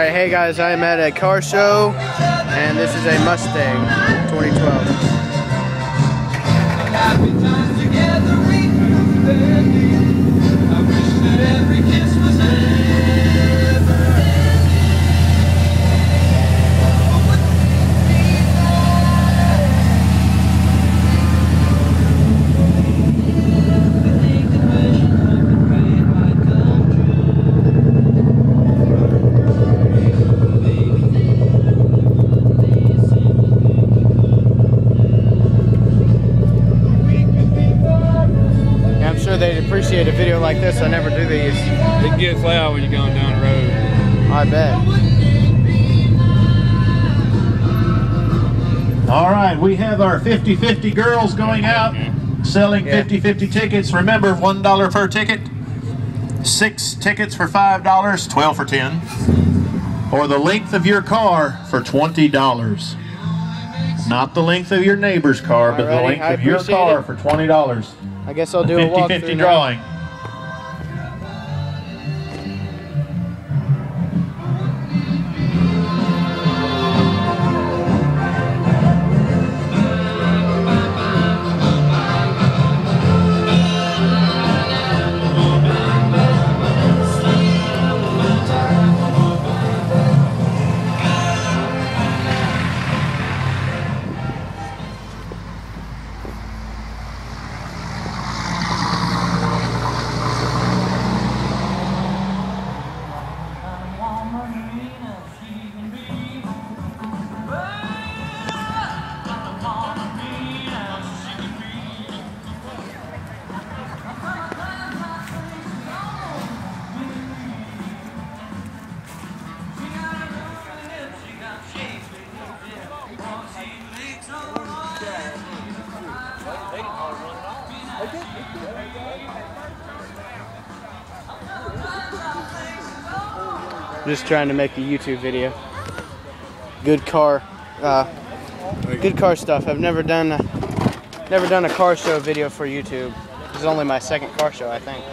Alright, hey guys, I am at a car show, and this is a Mustang 2012. Happy times together we could I wish that every kiss was they'd appreciate a video like this. I never do these. It gets loud when you're going down the road. I bet. All right, we have our 50-50 girls going out, selling 50-50 tickets. Remember, $1 per ticket, 6 tickets for $5, 12 for 10, or the length of your car for $20. Not the length of your neighbor's car, but the length of your car for $20. I guess I'll do a walkthrough 50-50 drawing. Just trying to make a YouTube video. Good car stuff. I've never done a car show video for YouTube. This is only my second car show, I think.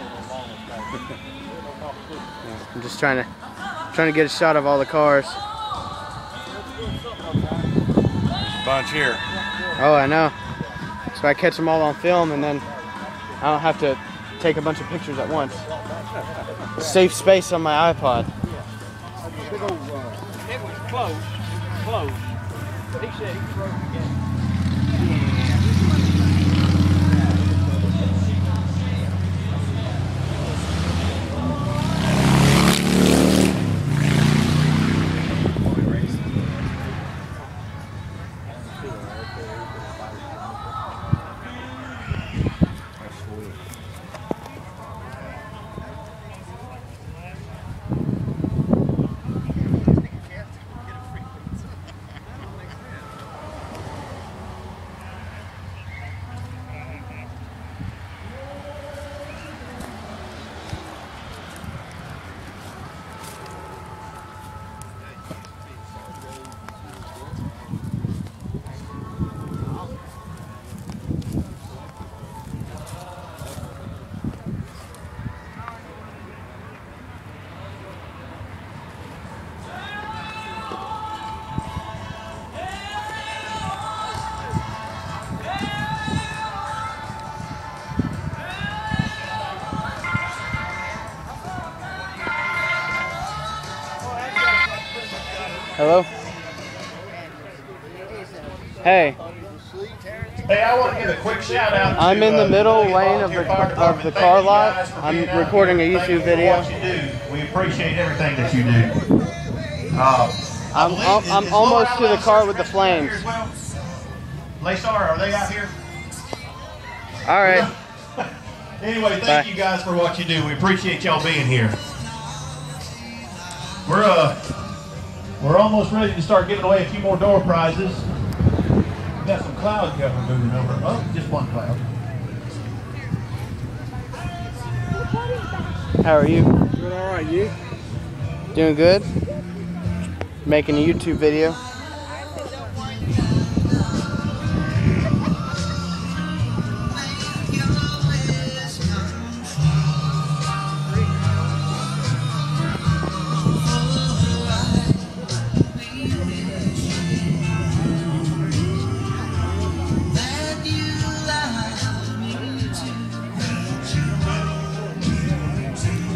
I'm just trying to get a shot of all the cars. Bunch here. Oh, I know. So I catch them all on film, and then I don't have to take a bunch of pictures at once. Save space on my iPod. It was close, but he said he broke again. Hello? Hey. Hey, I want to give a quick shout out to I'm in the middle lane of the car lot. I'm recording a YouTube video. We appreciate everything that you do. I'm almost to the car with the flames. Laysar, are they out here? All right. Anyway, thank you guys for what you do. We appreciate y'all being here. We're almost ready to start giving away a few more door prizes. We've got some cloud cover moving over. Oh, just one cloud. How are you? Doing all right, you? Doing good? Making a YouTube video.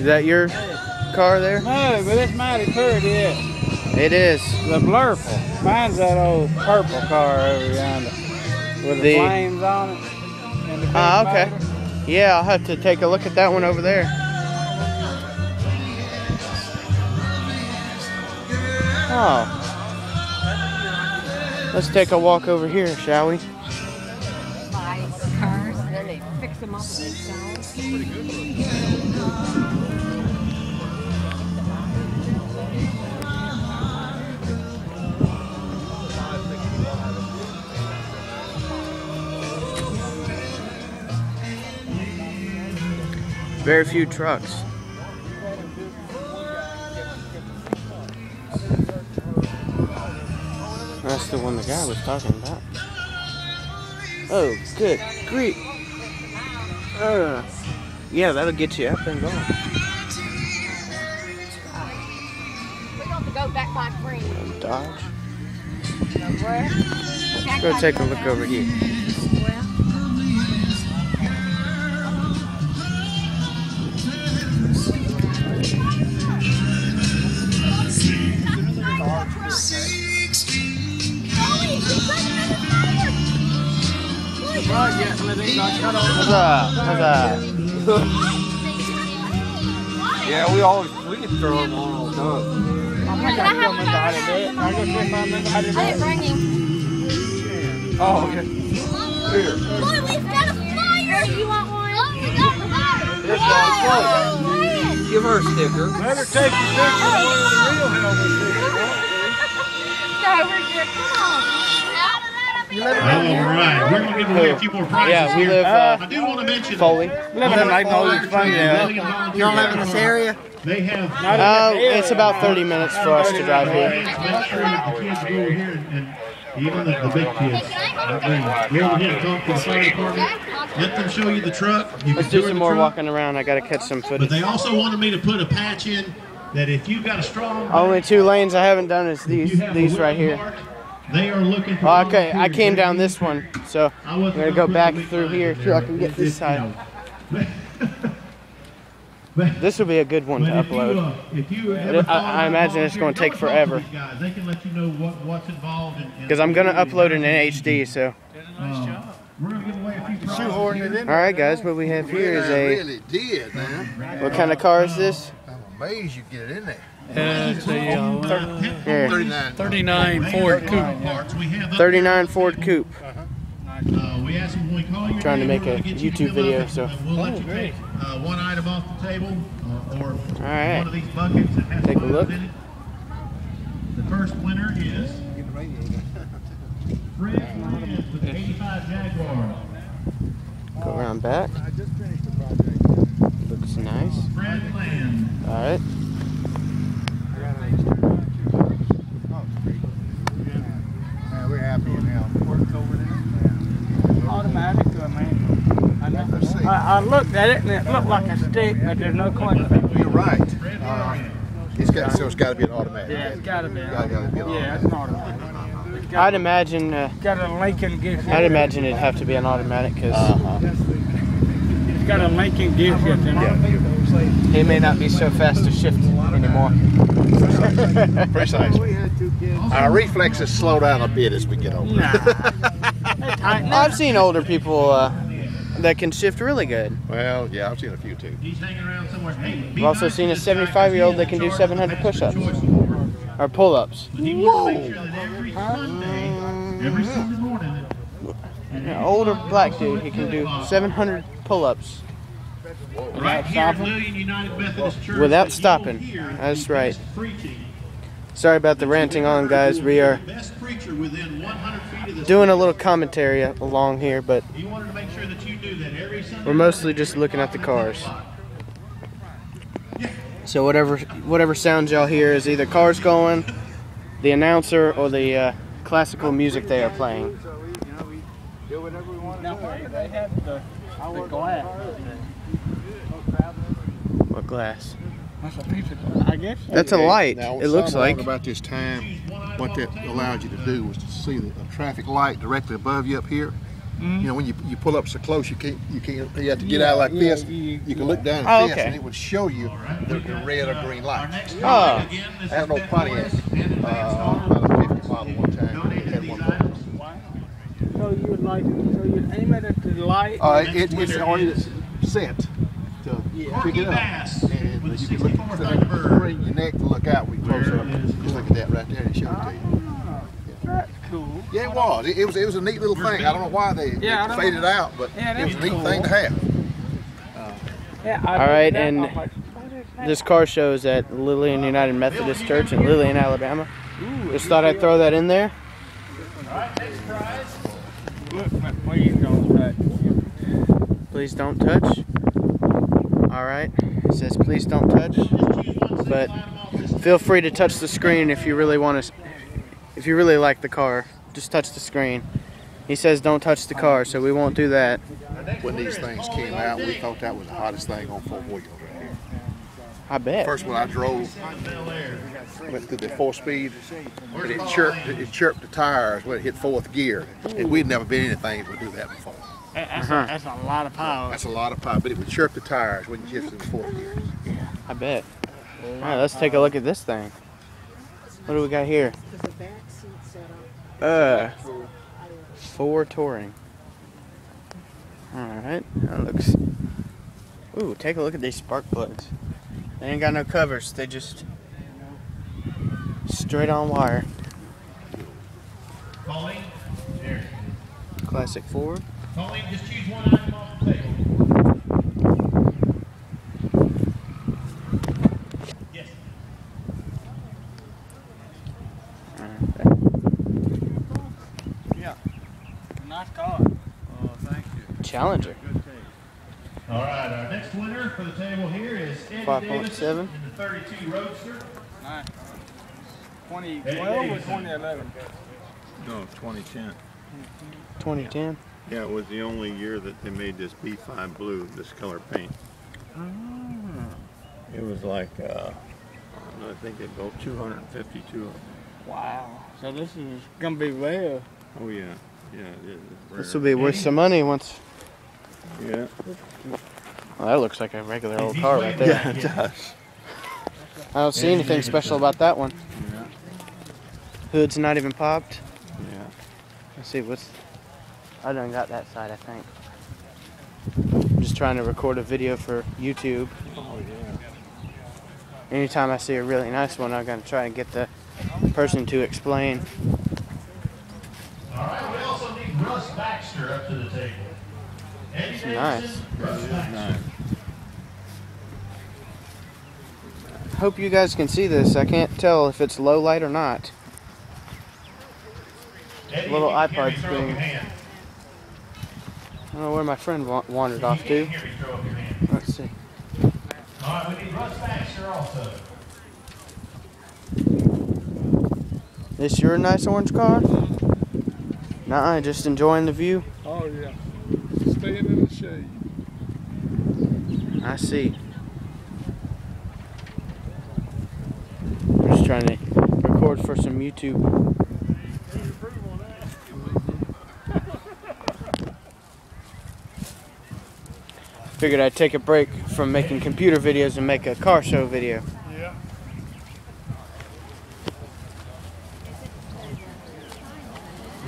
that your car there? No, but it's mighty pretty. It is. The blurple. Mine's that old purple car over yonder with the flames on it. And the big okay. motor. Yeah, I'll have to take a look at that one over there. Oh. Let's take a walk over here, shall we? Buy cars and then they fix them up themselves. Very few trucks. That's the one the guy was talking about. Oh, good grief. Yeah, that'll get you up and going. We got to go back by Green. Dodge. Where? Let's go take a look over here. Yeah, we can throw them on all the time. I didn't bring him. Oh, okay. Here. Boy, we've got a flyer. You want one? Oh, we got a Here's flyer. one. Give her a sticker. Better take your picture of one of the real helmets. No, we're good. Come on. All right, we're going to give away a few more prizes Yeah, we here. live I do want to mention Foley. Living like Moses funny there. You don't live in this area? They have. It's about 30 minutes for us to drive here. Make sure that the kids go over here and even the big kids. Go over here and talk to the fire department. Let them show you the truck. You Let's can do tour some the more truck. walking around. I gotta catch some But footage. they also wanted me to put a patch in that if you've got a strong. Only 2 lanes I haven't done is you these have a right willing here. heart, they are looking for. Well, okay, I volunteers. came down this one, so I'm gonna go back through here so I can get this side. This will be a good one to upload. If you ever I imagine it's going to take forever. They can let you know what's involved. Because I'm going to upload it in HD, so. We're going to give away a few prizes here. Alright guys, what we have here is a, really did, man. what kind of car is this? I'm amazed you get it in there. It's a Here, 39. 39 Ford Coupe. 39 Ford Coupe. We asked them when we call you. Trying to make a we're gonna get you to YouTube come video, up, so. We'll let you take one item off the table or Alright. one of these buckets that has Take a items look. in it. The first winner is Fred Lyons with the 85 Jaguar. Go around back. Looks nice. Fred Lyons. Alright. Man, we're happy now. Automatic, I looked at it and it looked like a stick, but there's no question. You're right. Fred Lyons. It's got to be an automatic. Yeah, it's got to be. Gotta be an Yeah, it's an automatic. I'd imagine, Got a Lincoln gift. I'd imagine it'd have to be an automatic because It's got a Lincoln gift in it. he may not be so fast to shift anymore. Precisely. Our reflexes slow down a bit as we get older. I've seen older people that can shift really good. Well, yeah, I've seen a few too. He's hanging around somewhere. Hey, I've also seen a 75-year-old that can do 700 push-ups or pull-ups. Whoa! Every Sunday morning. An older black dude, he can do 700 pull-ups Right here at Lillian United Methodist Church. without stopping. That's right. Sorry about the ranting on, guys. We are Best preacher within 100 feet of the doing a little commentary along here, but He wanted to make sure that you knew that every Sunday we're mostly just looking at the cars. So whatever sounds y'all hear is either cars going, the announcer, or the classical music they are playing. They have the glass. What glass? That's a piece of, I guess. That's a light. Now, It looks something like. about this time, what that allowed you to do was to see the traffic light directly above you up here. You know, when you pull up so close, you have to get out like this. You can look down at this, and it would show you the red or green lights. Oh. I had no Pontiac, about a 50 model one time. It had one of those. So you would like, so you aim it at the light? It's already set to pick it up, and you can look, bring your neck to look out. We close up. Just look at that right there, and it shows it to you. That's cool. Yeah, it was. It was a neat little thing. I don't know why they faded out, but it was a neat thing to have. All right, and this car show is at Lillian United Methodist Church in Lillian, Alabama. Just thought I'd throw that in there. Please don't touch. All right, it says please don't touch, but feel free to touch the screen if you really want to. If you really like the car, just touch the screen. He says don't touch the car, so we won't do that. When these things came out, we thought that was the hottest thing on four wheels. I bet. First one I drove, went through the 4-speed, but it chirped the tires when it hit 4th gear. And we'd never been in anything that would do that before. That's a lot of power. That's a lot of power, but it would chirp the tires when you hit through the 4th gear. I bet. All right, let's take a look at this thing. What do we got here? Ford Touring. Alright, that looks... Ooh, take a look at these spark plugs. They ain't got no covers, they just... straight on wire. Classic Ford. Just choose one item off the table. Yes. Nice car. Oh, thank you. Challenger. All right, our next winner for the table here is Eddie 5.7 Davidson in the 32 Roadster. Nice. 2012 or 2011? No, 2010. 2010. Yeah, it was the only year that they made this B5 blue, this color paint. It was like, I think they built 252 of them. Wow. So this is gonna be rare. Oh yeah, yeah. This will be worth some money once. Yeah. Well, that looks like a regular old car right there. Yeah, it does. I don't see anything special about that one. Yeah. Hood's not even popped. Yeah. Let's see what's... I done got that side, I think. I'm just trying to record a video for YouTube. Oh yeah. Anytime I see a really nice one, I'm going to try and get the person to explain. All right, we also need Russ Baxter up to the table. Eddie Davidson, Nice. Russ Baxter. Nice. Hope you guys can see this. I can't tell if it's low light or not. Eddie, Little if you can iPod hear me, throw up screen. your hand. I don't know where my friend wandered off If you to. can hear me, throw up your hand. Let's see. All right, we need Russ Baxter also. This your nice orange car? Nuh-uh, just enjoying the view? Oh yeah. Staying in the shade. I see. I'm just trying to record for some YouTube. Figured I'd take a break from making computer videos and make a car show video. Yeah.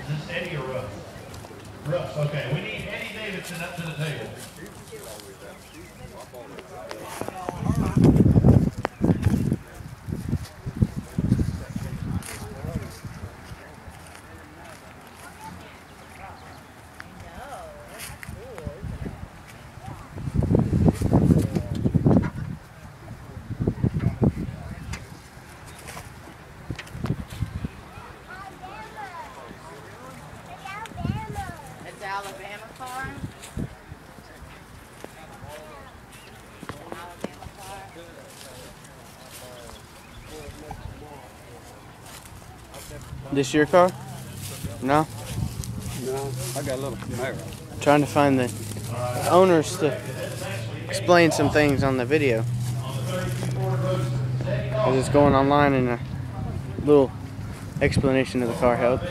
Is this Eddie or Russ? Russ, okay. We need Eddie Davidson up to the table. It's Alabama car. Alabama car. This your car? No? No, I got a little Camaro. Trying to find the owners to explain some things on the video. Because it's going online and a little explanation of the car helps.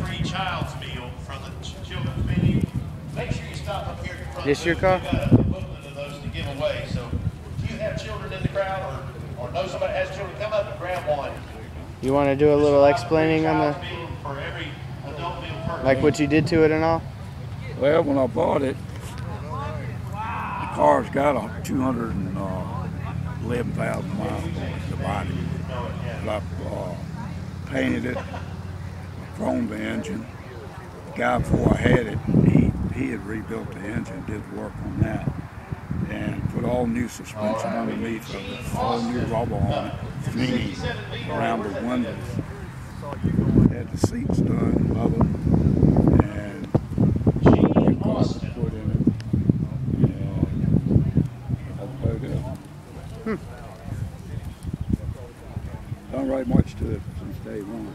free child's meal from the children's menu. Make sure you stop up here in front. This your car? We've got a booklet of those to give away. So if you have children in the crowd or know somebody has children, come up and grab one. You want to do a little explaining on the, For every adult meal per like what you did to it and all? Well, when I bought it, the car's got 211,000 miles on it, the body. But I painted it, chromed the engine. The guy before I had it, he had rebuilt the engine, did work on that, and put all new suspension underneath of it, all new rubber on it, cleaning around the windows. Had the seats done, leather, and new carpet put in it, and that's about it. Don't write much to it since day one.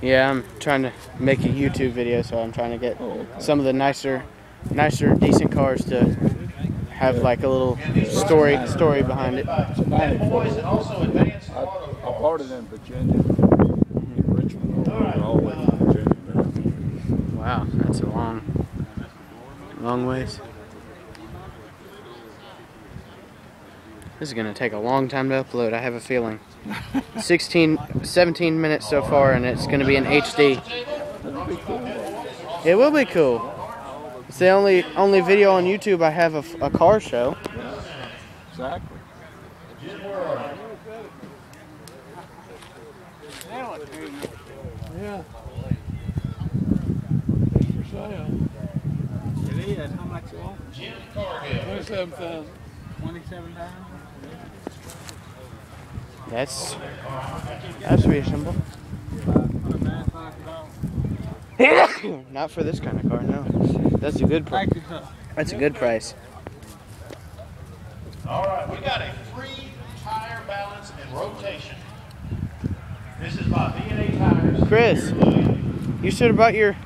Yeah, I'm trying to make a YouTube video, so I'm trying to get some of the nicer, decent cars to have like a little story behind it. It's a 94. I bought it in Virginia, in Richmond, all the way to Virginia. Wow, that's a long ways. This is gonna take a long time to upload, I have a feeling. 17 minutes so far, and it's gonna be in HD. It will be cool. It's the only video on YouTube I have of a car show. Exactly. Yeah. For sale. It is. How much you want? 27,000. 27,000. That's reasonable. Not for this kind of car, no. That's a good price. That's a good price. All right, we got a free tire balance and rotation. This is by B&A Tires. Chris, you should have bought your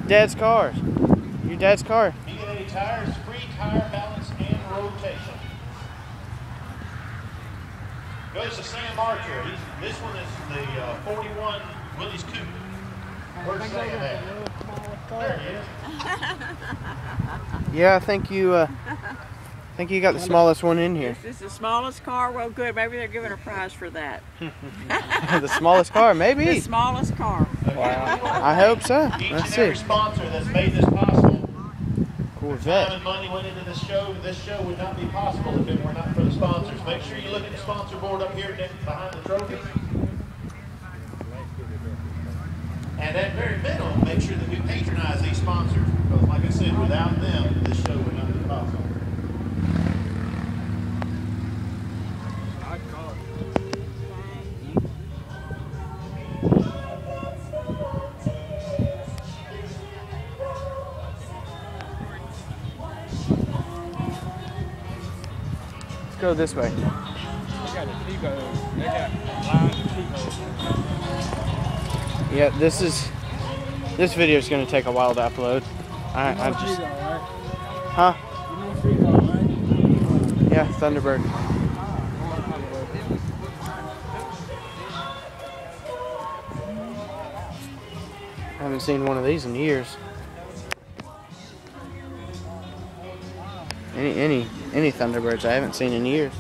dad's car. Your dad's car. B&A Tires, free tire balance and rotation. Goes to Sam Archer. This one is the 41 Willys Coupe. Where's Sam at? There he is. Yeah, I think you got the smallest one in here. Is this the smallest car? Well, good. Maybe they're giving a prize for that. The smallest car, maybe. The smallest car. Wow. I hope so. Each Let's and see. every sponsor that's made this possible. Time Corvette. and money went into this show. This show would not be possible if it were not for the sponsors. Make sure you look at the sponsor board up here behind the trophy. And at very minimum, make sure that we patronize these sponsors. Because like I said, without them, this show would not be possible. Let's go this way. They got a T-Bone. They got lines of T-Bone. Yeah, this video is going to take a while to upload. I just, huh? Yeah, Thunderbird. I haven't seen one of these in years. Any Thunderbirds I haven't seen in years.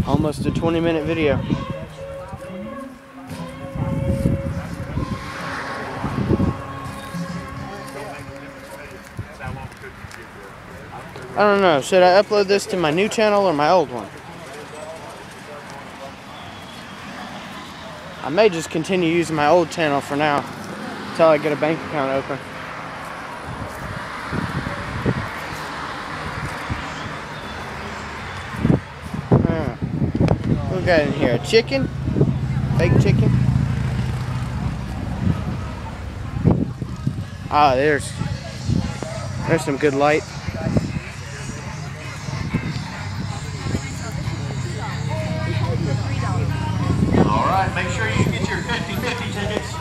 Almost a 20-minute video. I don't know, should I upload this to my new channel or my old one? I may just continue using my old channel for now until I get a bank account open. What we got in here? A chicken? Fake chicken? Ah, there's some good light. All right, make sure you get your 50-50 tickets.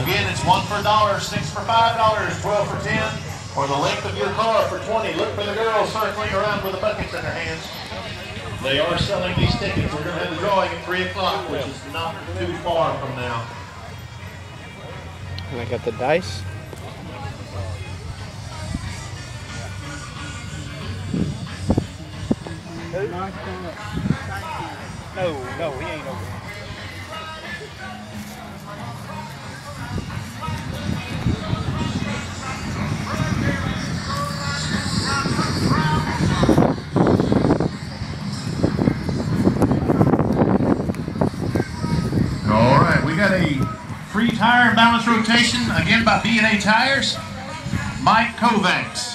Again, it's 1 for $1, 6 for $5, 12 for 10, or the length of your car for 20. Look for the girls circling around with the buckets in their hands. They are selling these tickets. We're going to have the drawing at 3 o'clock, which is not too far from now. And I got the dice. No, he ain't over. All right, we got a free tire and balance rotation, again by B&A Tires. Mike Kovacs.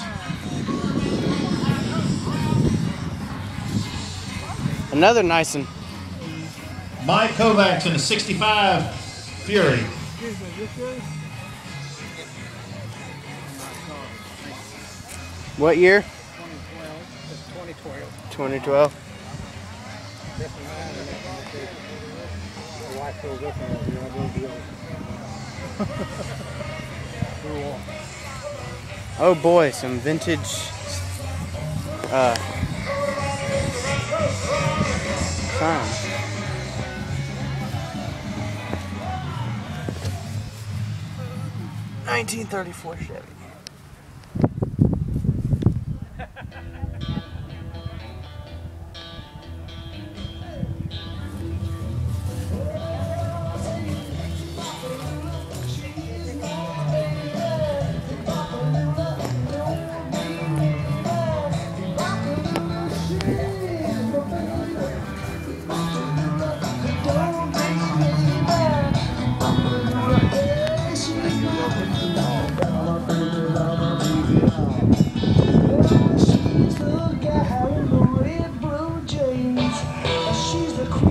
Another nice one. Mike Kovacs in a 65 Fury. What year? 2012. 2012. The wife goes up and I don't do it. Oh boy, some vintage time. 1934 Chevy.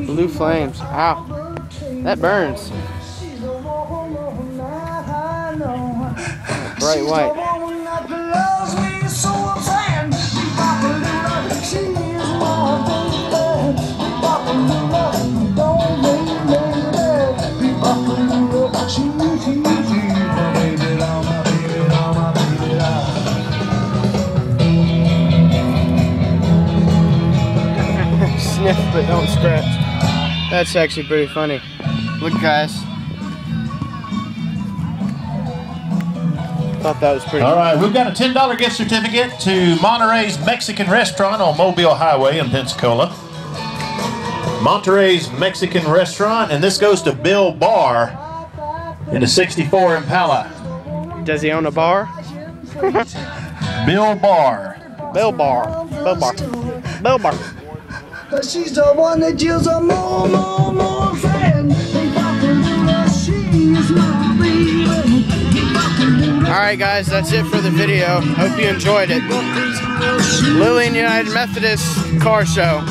Blue flames. Ow. That burns. Bright white. Sniff but don't scratch. That's actually pretty funny. Look, guys. Thought that was pretty. All right, we've got a $10 gift certificate to Monterey's Mexican Restaurant on Mobile Highway in Pensacola. Monterey's Mexican Restaurant, and this goes to Bill Barr in a 64 Impala. Does he own a bar? Bill Barr. Bill Barr. Bill Barr. Bill Barr. She's the one that deals a more friend. She's my baby. Alright guys, that's it for the video. Hope you enjoyed it. Lillian United Methodist Car Show.